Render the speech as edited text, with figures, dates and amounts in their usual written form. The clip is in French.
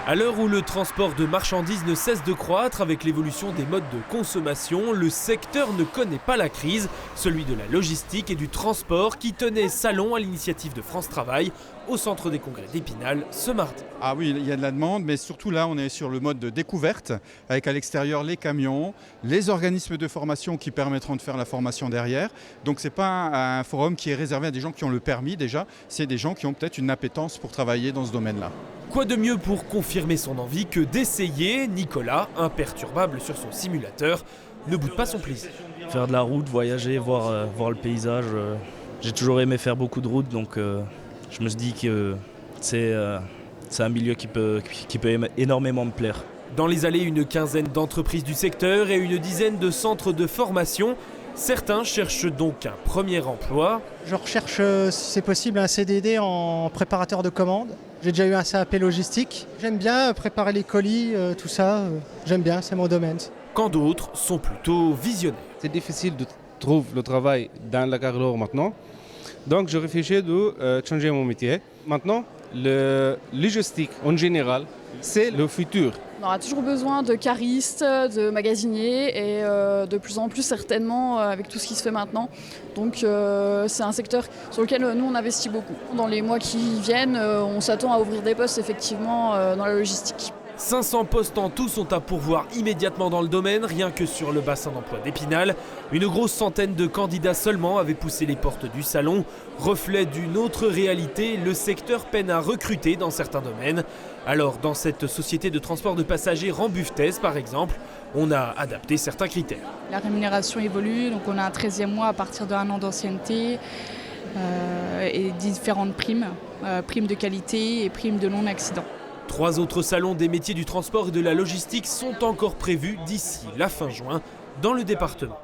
À l'heure où le transport de marchandises ne cesse de croître avec l'évolution des modes de consommation, le secteur ne connaît pas la crise, celui de la logistique et du transport qui tenait salon à l'initiative de France Travail au centre des congrès d'Épinal ce mardi. Ah oui, il y a de la demande, mais surtout là, on est sur le mode de découverte, avec à l'extérieur les camions, les organismes de formation qui permettront de faire la formation derrière. Donc ce n'est pas un forum qui est réservé à des gens qui ont le permis déjà, c'est des gens qui ont peut-être une appétence pour travailler dans ce domaine-là. Quoi de mieux pour confirmer son envie que d'essayer? Nicolas, imperturbable sur son simulateur, ne boude pas son plaisir. Faire de la route, voyager, voir le paysage. J'ai toujours aimé faire beaucoup de route, donc je me suis dit que c'est un milieu qui peut énormément me plaire. Dans les allées, une quinzaine d'entreprises du secteur et une dizaine de centres de formation. Certains cherchent donc un premier emploi. Je recherche, si c'est possible, un CDD en préparateur de commandes. J'ai déjà eu un CAP logistique. J'aime bien préparer les colis, tout ça. J'aime bien, c'est mon domaine. Quand d'autres sont plutôt visionnaires. C'est difficile de trouver le travail dans la carrière maintenant. Donc je réfléchis de changer mon métier. Maintenant, le logistique en général, c'est le futur. On aura toujours besoin de caristes, de magasiniers et de plus en plus certainement avec tout ce qui se fait maintenant. Donc c'est un secteur sur lequel nous on investit beaucoup. Dans les mois qui viennent, on s'attend à ouvrir des postes effectivement dans la logistique. 500 postes en tout sont à pourvoir immédiatement dans le domaine, rien que sur le bassin d'emploi d'Épinal. Une grosse centaine de candidats seulement avaient poussé les portes du salon. Reflet d'une autre réalité, le secteur peine à recruter dans certains domaines. Alors dans cette société de transport de passagers Rambuftaise par exemple, on a adapté certains critères. La rémunération évolue, donc on a un 13e mois à partir d'1 an d'ancienneté et différentes primes, primes de qualité et primes de non-accident. 3 autres salons des métiers du transport et de la logistique sont encore prévus d'ici la fin juin dans le département.